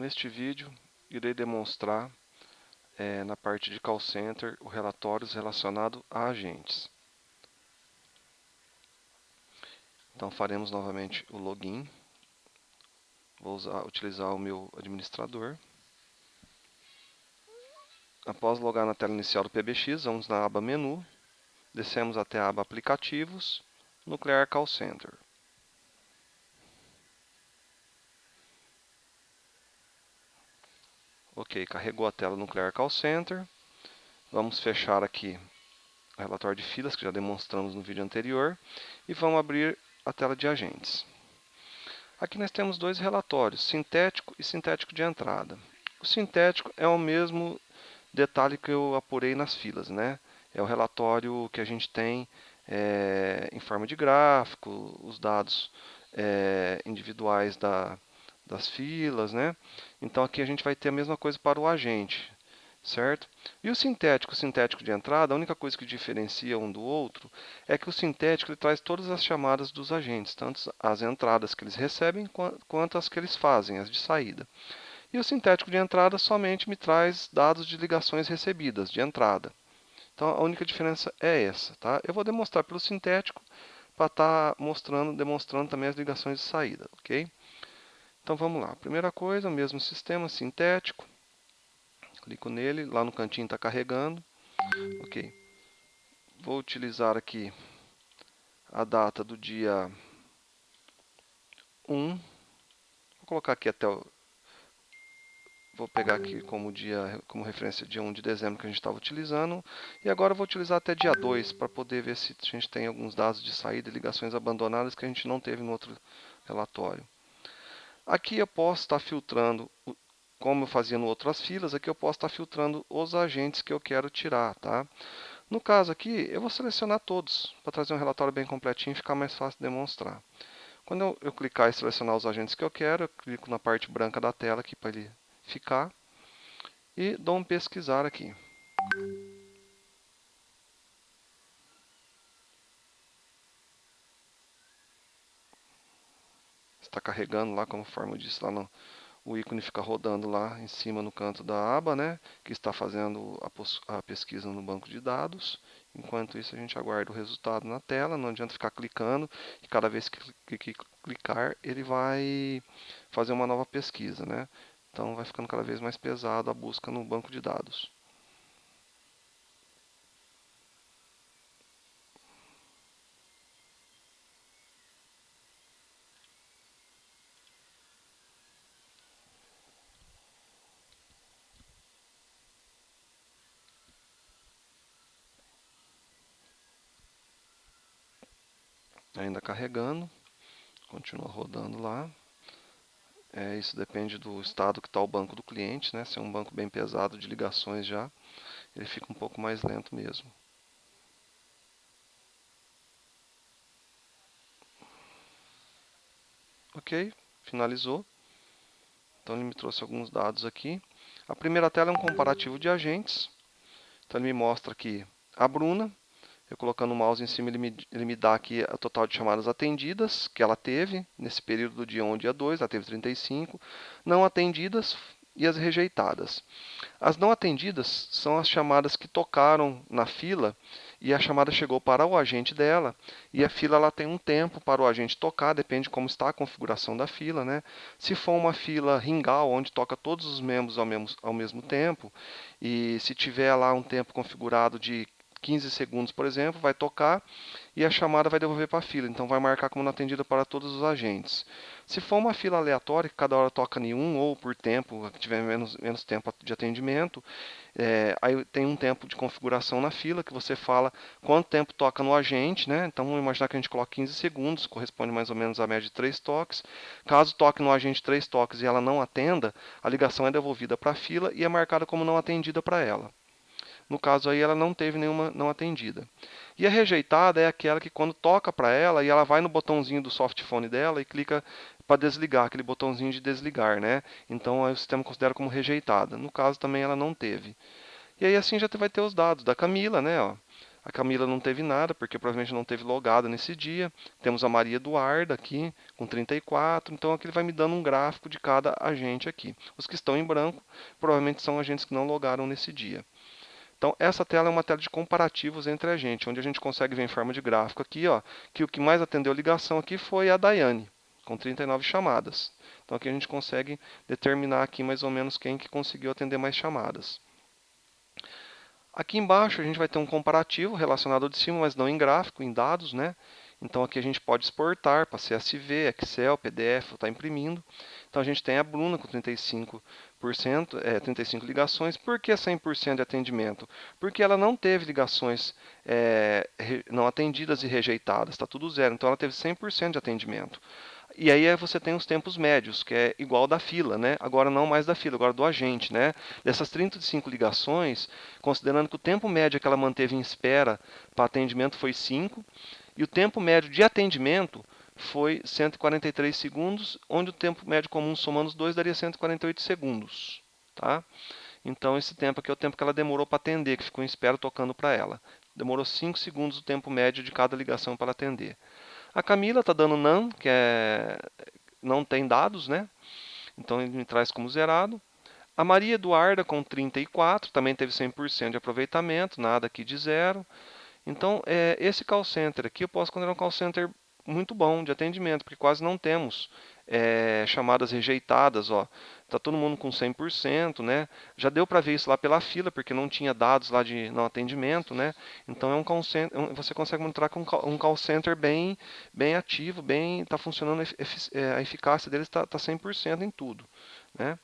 Neste vídeo, irei demonstrar na parte de call center o relatórios relacionado a agentes. Então faremos novamente o login. Vou utilizar o meu administrador. Após logar na tela inicial do PBX, vamos na aba Menu, descemos até a aba Aplicativos, Nuclear Call Center. Ok, carregou a tela Nuclear Call Center. Vamos fechar aqui o relatório de filas, que já demonstramos no vídeo anterior, e vamos abrir a tela de agentes. Aqui nós temos dois relatórios, sintético e sintético de entrada. O sintético é o mesmo detalhe que eu apurei nas filas, né? É o relatório que a gente tem em forma de gráfico, os dados individuais das filas, né? Então aqui a gente vai ter a mesma coisa para o agente, certo? E o sintético de entrada, a única coisa que diferencia um do outro é que o sintético ele traz todas as chamadas dos agentes, tanto as entradas que eles recebem quanto as que eles fazem, as de saída. E o sintético de entrada somente me traz dados de ligações recebidas, de entrada. Então a única diferença é essa, tá? Eu vou demonstrar pelo sintético para estar demonstrando também as ligações de saída, ok? Então vamos lá. Primeira coisa, o mesmo sistema sintético. Clico nele, lá no cantinho está carregando. Ok. Vou utilizar aqui a data do dia 1. Vou colocar aqui até o... Vou pegar aqui como referência dia 1 de dezembro que a gente estava utilizando. E agora eu vou utilizar até dia 2 para poder ver se a gente tem alguns dados de saída e ligações abandonadas que a gente não teve no outro relatório. Aqui eu posso estar filtrando, como eu fazia no outras filas, aqui eu posso estar filtrando os agentes que eu quero tirar, tá? No caso aqui, eu vou selecionar todos, para trazer um relatório bem completinho e ficar mais fácil de demonstrar. Quando eu clicar e selecionar os agentes que eu quero, eu clico na parte branca da tela aqui para ele ficar e dou um pesquisar aqui. Está carregando lá, conforme eu disse, o ícone fica rodando lá em cima no canto da aba, né, que está fazendo a pesquisa no banco de dados. Enquanto isso, a gente aguarda o resultado na tela. Não adianta ficar clicando, e cada vez que clicar, ele vai fazer uma nova pesquisa, né? Então, vai ficando cada vez mais pesado a busca no banco de dados. Ainda carregando, continua rodando lá. Isso depende do estado que está o banco do cliente, né? Se é um banco bem pesado de ligações já, ele fica um pouco mais lento mesmo. Ok, finalizou. Então ele me trouxe alguns dados aqui. A primeira tela é um comparativo de agentes. Então ele me mostra aqui a Bruna. Eu colocando o mouse em cima, ele me dá aqui o total de chamadas atendidas que ela teve nesse período do dia 1 ao dia 2, ela teve 35. Não atendidas e as rejeitadas. As não atendidas são as chamadas que tocaram na fila e a chamada chegou para o agente dela, e a fila ela tem um tempo para o agente tocar, depende de como está a configuração da fila, né? Se for uma fila ringal, onde toca todos os membros ao mesmo tempo, e se tiver lá um tempo configurado de 15 segundos, por exemplo, vai tocar e a chamada vai devolver para a fila. Então vai marcar como não atendida para todos os agentes. Se for uma fila aleatória, que cada hora toca em um ou por tempo, que tiver menos tempo de atendimento, aí tem um tempo de configuração na fila que você fala quanto tempo toca no agente, né? Então vamos imaginar que a gente coloca 15 segundos, corresponde mais ou menos à média de 3 toques. Caso toque no agente 3 toques e ela não atenda, a ligação é devolvida para a fila e é marcada como não atendida para ela. No caso aí, ela não teve nenhuma não atendida. E a rejeitada é aquela que quando toca para ela e ela vai no botãozinho do softphone dela e clica para desligar, aquele botãozinho de desligar, né? Então aí o sistema considera como rejeitada. No caso também ela não teve. E aí assim já vai ter os dados da Camila, né? Ó. A Camila não teve nada, porque provavelmente não teve logado nesse dia. Temos a Maria Eduarda aqui, com 34. Então, aqui ele vai me dando um gráfico de cada agente aqui. Os que estão em branco, provavelmente são agentes que não logaram nesse dia. Então, essa tela é uma tela de comparativos entre agentes, onde a gente consegue ver em forma de gráfico aqui, ó, que o que mais atendeu ligação aqui foi a Daiane, com 39 chamadas. Então, aqui a gente consegue determinar aqui mais ou menos quem que conseguiu atender mais chamadas. Aqui embaixo a gente vai ter um comparativo relacionado ao de cima, mas não em gráfico, em dados, né? Então aqui a gente pode exportar para CSV, Excel, PDF, está imprimindo. Então a gente tem a Bruna com 35%, 35 ligações. Por que 100% de atendimento? Porque ela não teve ligações não atendidas e rejeitadas, está tudo zero. Então ela teve 100% de atendimento. E aí você tem os tempos médios, que é igual da fila, né? Agora não mais da fila, agora do agente, né? Dessas 35 ligações, considerando que o tempo médio que ela manteve em espera para atendimento foi 5, e o tempo médio de atendimento foi 143 segundos, onde o tempo médio comum somando os dois daria 148 segundos, tá? Então esse tempo aqui é o tempo que ela demorou para atender, que ficou em espera tocando para ela. Demorou 5 segundos o tempo médio de cada ligação para ela atender. A Camila está dando none, que não tem dados, né? Então ele me traz como zerado. A Maria Eduarda com 34, também teve 100% de aproveitamento, nada aqui de zero. Então, esse call center aqui eu posso considerar um call center muito bom de atendimento, porque quase não temos chamadas rejeitadas, ó. Tá todo mundo com 100%, né? Já deu para ver isso lá pela fila, porque não tinha dados lá de não atendimento, né? Então é um call center, você consegue monitorar com um call center bem ativo, tá funcionando, a eficácia dele está 100% em tudo, né?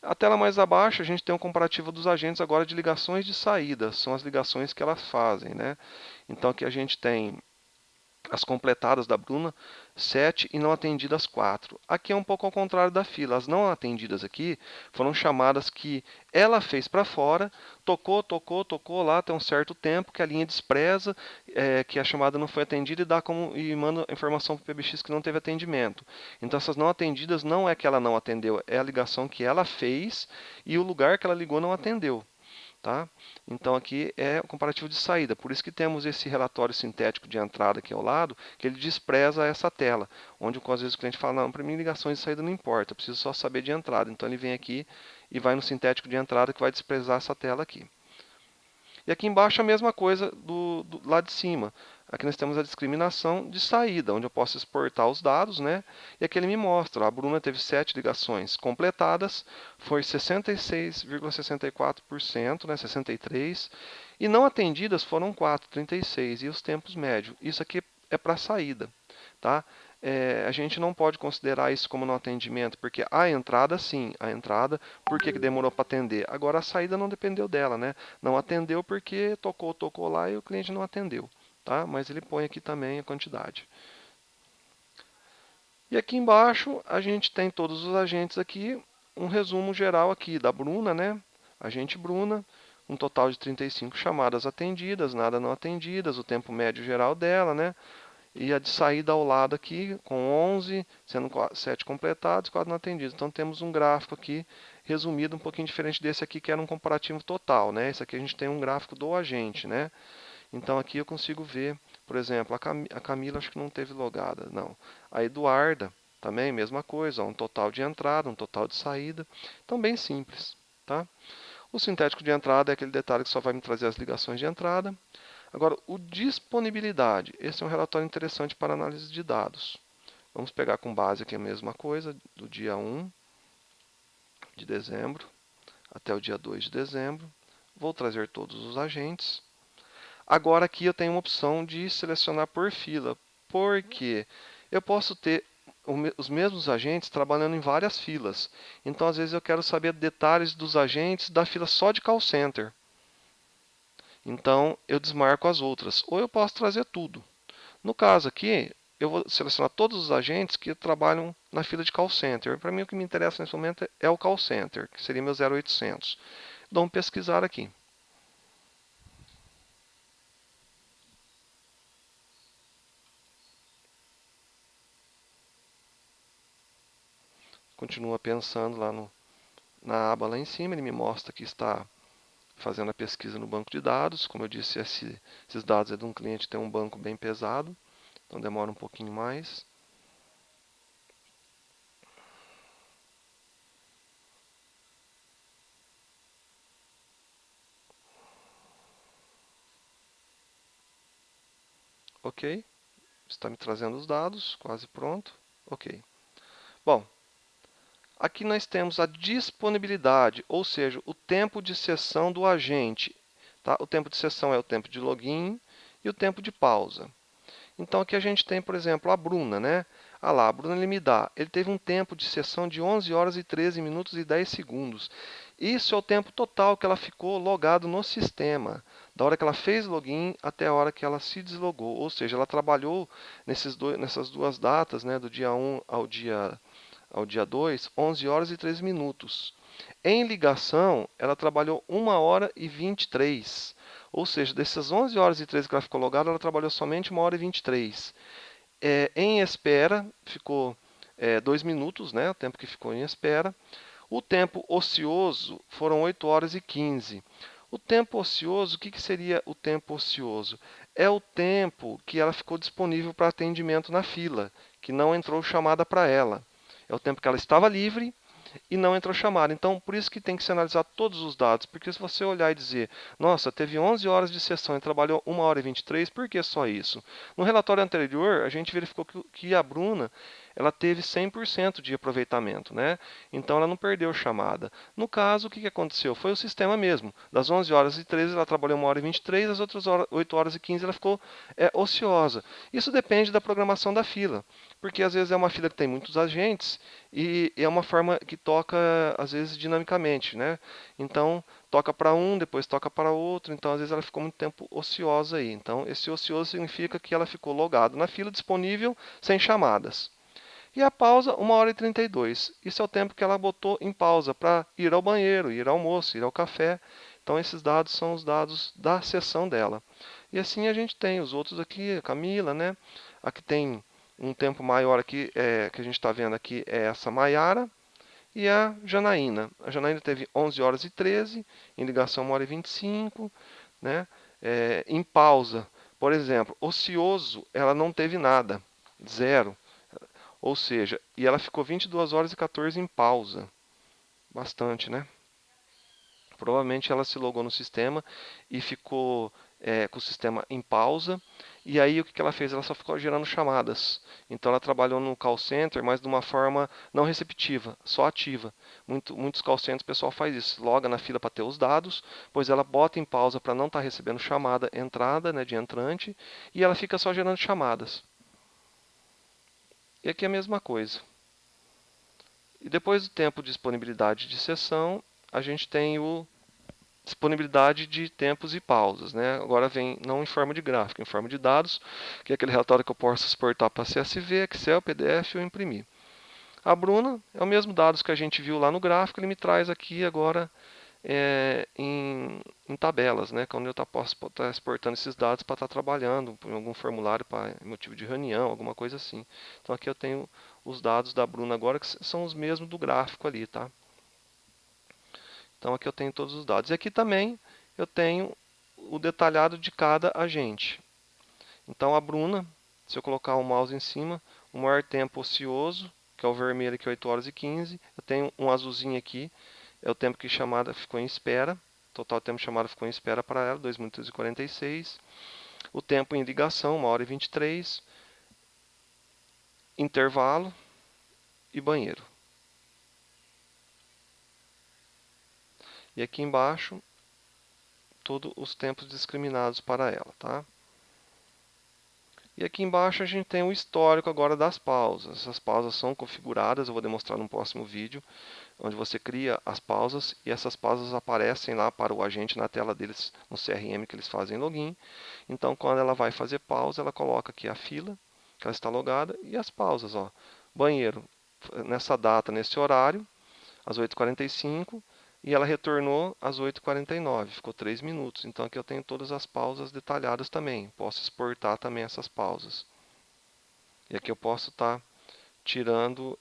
A tela mais abaixo a gente tem um comparativo dos agentes agora de ligações de saída, são as ligações que elas fazem, né? Então aqui a gente tem as completadas da Bruna, 7 e não atendidas 4. Aqui é um pouco ao contrário da fila. As não atendidas aqui foram chamadas que ela fez para fora, tocou lá até um certo tempo, que a linha despreza, que a chamada não foi atendida e manda a informação para o PBX que não teve atendimento. Então essas não atendidas não é que ela não atendeu, é a ligação que ela fez e o lugar que ela ligou não atendeu. Tá? Então aqui é o comparativo de saída, por isso que temos esse relatório sintético de entrada aqui ao lado, que ele despreza essa tela, onde às vezes o cliente fala, não, para mim ligações de saída não importa, eu preciso só saber de entrada. Então ele vem aqui e vai no sintético de entrada que vai desprezar essa tela aqui. E aqui embaixo a mesma coisa do lado de cima. Aqui nós temos a discriminação de saída, onde eu posso exportar os dados, né? E aqui ele me mostra, a Bruna teve 7 ligações completadas, foi 66,64%, né? 63%, e não atendidas foram 4, 36%, e os tempos médios. Isso aqui é para saída, tá? A gente não pode considerar isso como não atendimento, porque a entrada, sim, a entrada, por que demorou para atender? Agora a saída não dependeu dela, né? Não atendeu porque tocou lá e o cliente não atendeu, tá? Mas ele põe aqui também a quantidade. E aqui embaixo a gente tem todos os agentes aqui, um resumo geral aqui da Bruna, né? Agente Bruna, um total de 35 chamadas atendidas, nada não atendidas, o tempo médio geral dela, né? E a de saída ao lado aqui, com 11, sendo 7 completados e 4 não atendidos. Então temos um gráfico aqui resumido, um pouquinho diferente desse aqui, que era um comparativo total, né? Esse aqui a gente tem um gráfico do agente, né? Então aqui eu consigo ver, por exemplo, a Camila acho que não teve logada, não. A Eduarda também, mesma coisa, um total de entrada, um total de saída. Então bem simples, tá? O sintético de entrada é aquele detalhe que só vai me trazer as ligações de entrada. Agora, o disponibilidade. Esse é um relatório interessante para análise de dados. Vamos pegar com base aqui a mesma coisa, do dia 1 de dezembro até o dia 2 de dezembro. Vou trazer todos os agentes. Agora aqui eu tenho uma opção de selecionar por fila, porque eu posso ter os mesmos agentes trabalhando em várias filas. Então, às vezes, eu quero saber detalhes dos agentes da fila só de call center. Então, eu desmarco as outras. Ou eu posso trazer tudo. No caso aqui, eu vou selecionar todos os agentes que trabalham na fila de call center. Para mim, o que me interessa nesse momento é o call center, que seria meu 0800. Dou um pesquisar aqui. Continua pensando lá na aba lá em cima, ele me mostra que está fazendo a pesquisa no banco de dados. Como eu disse, esses dados é de um cliente que tem um banco bem pesado, então demora um pouquinho mais. Ok, está me trazendo os dados, quase pronto. Ok. Bom, aqui nós temos a disponibilidade, ou seja, o tempo de sessão do agente. Tá? O tempo de sessão é o tempo de login e o tempo de pausa. Então aqui a gente tem, por exemplo, a Bruna, né? Ah lá, a Bruna ele teve um tempo de sessão de 11 horas e 13 minutos e 10 segundos. Isso é o tempo total que ela ficou logado no sistema, da hora que ela fez login até a hora que ela se deslogou. Ou seja, ela trabalhou nessas duas datas, né, do dia 1 ao dia 2, 11 horas e 13 minutos. Em ligação, ela trabalhou 1 hora e 23. Ou seja, dessas 11 horas e 13 que ela ficou logada, ela trabalhou somente 1 hora e 23. Em espera, ficou 2 minutos, né, o tempo que ficou em espera. O tempo ocioso foram 8 horas e 15. O tempo ocioso, o que, que seria o tempo ocioso? É o tempo que ela ficou disponível para atendimento na fila, que não entrou chamada para ela. É o tempo que ela estava livre e não entrou chamada. Então, por isso que tem que se analisar todos os dados, porque se você olhar e dizer, nossa, teve 11 horas de sessão e trabalhou 1 hora e 23, por que só isso? No relatório anterior, a gente verificou que a Bruna, ela teve 100% de aproveitamento, né? Então, ela não perdeu chamada. No caso, o que aconteceu? Foi o sistema mesmo. Das 11 horas e 13, ela trabalhou 1 hora e 23, as outras 8 horas e 15, ela ficou ociosa. Isso depende da programação da fila, porque às vezes é uma fila que tem muitos agentes e é uma forma que toca, às vezes, dinamicamente, né? Então, toca para um, depois toca para outro, então às vezes ela ficou muito tempo ociosa aí. Então, esse ocioso significa que ela ficou logada na fila disponível sem chamadas. E a pausa, 1 hora e 32. Isso é o tempo que ela botou em pausa para ir ao banheiro, ir ao almoço, ir ao café. Então, esses dados são os dados da sessão dela. E assim a gente tem os outros aqui, a Camila, né? Aqui tem um tempo maior aqui, que a gente está vendo aqui, é essa Maiara e a Janaína. A Janaína teve 11 horas e 13, em ligação 1 hora e 25, né? Em pausa, por exemplo, ocioso, ela não teve nada, zero. Ou seja, e ela ficou 22 horas e 14 em pausa. Bastante, né? Provavelmente ela se logou no sistema e ficou com o sistema em pausa. E aí o que ela fez? Ela só ficou gerando chamadas. Então ela trabalhou no call center, mas de uma forma não receptiva, só ativa. Muitos call centers o pessoal faz isso, loga na fila para ter os dados, pois ela bota em pausa para não estar recebendo chamada entrada, né, de entrante, e ela fica só gerando chamadas. E aqui é a mesma coisa. E depois do tempo de disponibilidade de sessão, a gente tem o disponibilidade de tempos e pausas, né? Agora vem não em forma de gráfico, em forma de dados, que é aquele relatório que eu posso exportar para CSV, Excel, PDF ou imprimir. A Bruna é o mesmo dados que a gente viu lá no gráfico, ele me traz aqui agora em tabelas, né? Que é onde eu posso estar exportando esses dados para estar trabalhando em algum formulário para motivo de reunião, alguma coisa assim. Então aqui eu tenho os dados da Bruna agora, que são os mesmos do gráfico ali, tá? Então aqui eu tenho todos os dados. E aqui também eu tenho o detalhado de cada agente. Então a Bruna, se eu colocar o mouse em cima, o maior tempo ocioso, que é o vermelho, que é 8 horas e 15. Eu tenho um azulzinho aqui, é o tempo que chamada ficou em espera. Total tempo de chamada ficou em espera para ela, 2 minutos e 46. O tempo em ligação, 1 hora e 23. Intervalo e banheiro. E aqui embaixo, todos os tempos discriminados para ela, tá? E aqui embaixo a gente tem o histórico agora das pausas. Essas pausas são configuradas, eu vou demonstrar no próximo vídeo, onde você cria as pausas e essas pausas aparecem lá para o agente na tela deles, no CRM que eles fazem login. Então, quando ela vai fazer pausa, ela coloca aqui a fila, que ela está logada, e as pausas. Ó. Banheiro, nessa data, nesse horário, às 8h45, e ela retornou às 8h49, ficou 3 minutos. Então aqui eu tenho todas as pausas detalhadas também. Posso exportar também essas pausas. E aqui eu posso estar tirando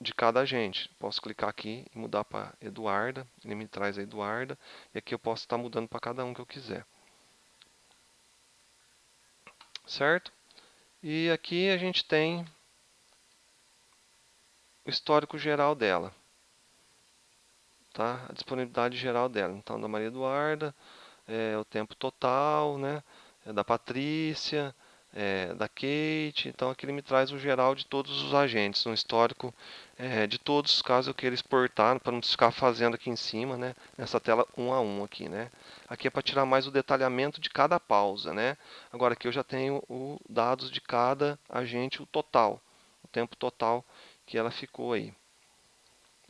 de cada agente. Posso clicar aqui e mudar para Eduarda, ele me traz a Eduarda, e aqui eu posso estar mudando para cada um que eu quiser. Certo? E aqui a gente tem o histórico geral dela, tá? A disponibilidade geral dela. Então, da Maria Eduarda, o tempo total, né? Da Patrícia, da Kate. Então, aqui ele me traz o geral de todos os agentes, um histórico de todos, caso eu queira exportar, para não ficar fazendo aqui em cima, né? Nessa tela um a um aqui, né? Aqui é para tirar mais o detalhamento de cada pausa, né? Agora aqui eu já tenho os dados de cada agente, o total, o tempo total que ela ficou aí,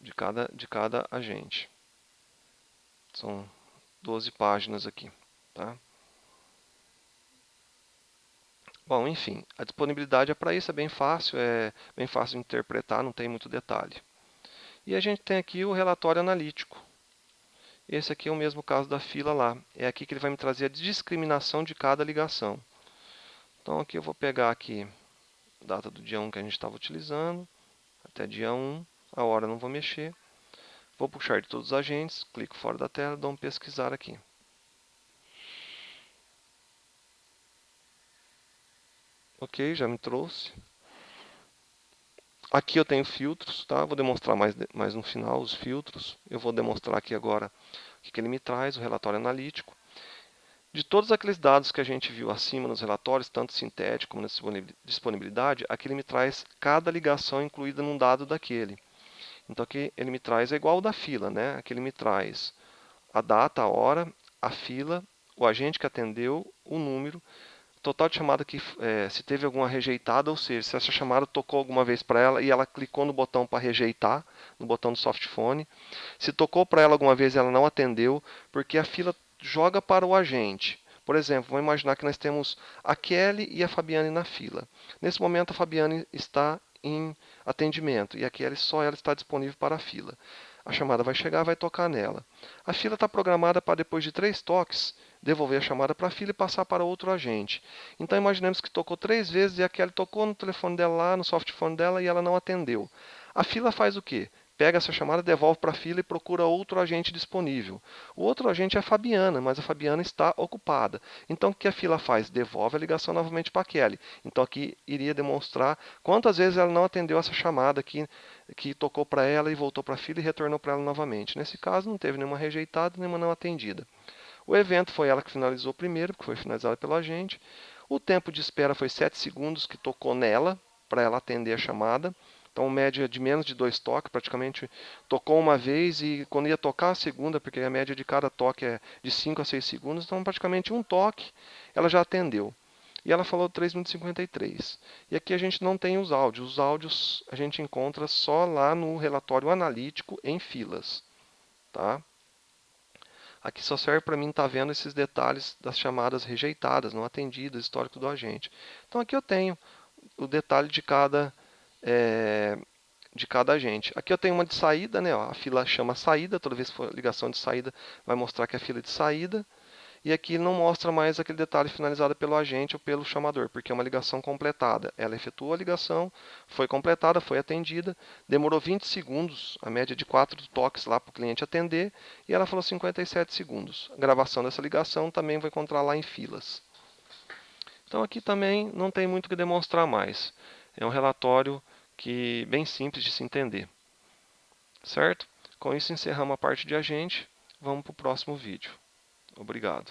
de cada agente. São 12 páginas aqui, tá? Bom, enfim, a disponibilidade é para isso, é bem fácil de interpretar, não tem muito detalhe. E a gente tem aqui o relatório analítico. Esse aqui é o mesmo caso da fila lá. É aqui que ele vai me trazer a discriminação de cada ligação. Então aqui eu vou pegar aqui a data do dia 1 que a gente estava utilizando, até dia 1, a hora não vou mexer. Vou puxar de todos os agentes, clico fora da tela, dou um pesquisar aqui. Ok, já me trouxe. Aqui eu tenho filtros, tá? Vou demonstrar mais no final os filtros. Eu vou demonstrar aqui agora o que ele me traz, o relatório analítico. De todos aqueles dados que a gente viu acima nos relatórios, tanto sintético como na disponibilidade, aqui ele me traz cada ligação incluída num dado daquele. Então aqui ele me traz é igual ao da fila, né? Aqui ele me traz a data, a hora, a fila, o agente que atendeu, o número, total de chamada que se teve alguma rejeitada, ou seja, se essa chamada tocou alguma vez para ela e ela clicou no botão para rejeitar, no botão do softphone. Se tocou para ela alguma vez e ela não atendeu, porque a fila joga para o agente. Por exemplo, vamos imaginar que nós temos a Kelly e a Fabiane na fila. Nesse momento a Fabiane está em atendimento e a Kelly só ela está disponível para a fila. A chamada vai chegar, vai tocar nela. A fila está programada para depois de 3 toques devolver a chamada para a fila e passar para outro agente. Então imaginemos que tocou 3 vezes e a Kelly tocou no telefone dela lá, no softphone dela e ela não atendeu. A fila faz o quê? Pega essa chamada, devolve para a fila e procura outro agente disponível. O outro agente é a Fabiana, mas a Fabiana está ocupada. Então o que a fila faz? Devolve a ligação novamente para a Kelly. Então aqui iria demonstrar quantas vezes ela não atendeu essa chamada que tocou para ela e voltou para a fila e retornou para ela novamente. Nesse caso não teve nenhuma rejeitada, nenhuma não atendida. O evento foi ela que finalizou primeiro, porque foi finalizado pelo agente. O tempo de espera foi 7 segundos que tocou nela, para ela atender a chamada. Então, média de menos de 2 toques, praticamente tocou uma vez e quando ia tocar a segunda, porque a média de cada toque é de 5 a 6 segundos, então praticamente um toque ela já atendeu. E ela falou 3 minutos e 53. E aqui a gente não tem os áudios. Os áudios a gente encontra só lá no relatório analítico em filas. Tá? Aqui só serve para mim estar vendo esses detalhes das chamadas rejeitadas, não atendidas, histórico do agente. Então aqui eu tenho o detalhe é, de cada agente. Aqui eu tenho uma de saída, né? Ó, a fila chama saída, toda vez que for ligação de saída vai mostrar que é a fila de saída. E aqui não mostra mais aquele detalhe finalizado pelo agente ou pelo chamador, porque é uma ligação completada. Ela efetuou a ligação, foi completada, foi atendida, demorou 20 segundos, a média de 4 toques lá para o cliente atender, e ela falou 57 segundos. A gravação dessa ligação também vai encontrar lá em filas. Então aqui também não tem muito o que demonstrar mais. É um relatório bem simples de se entender. Certo? Com isso encerramos a parte de agente. Vamos para o próximo vídeo. Obrigado.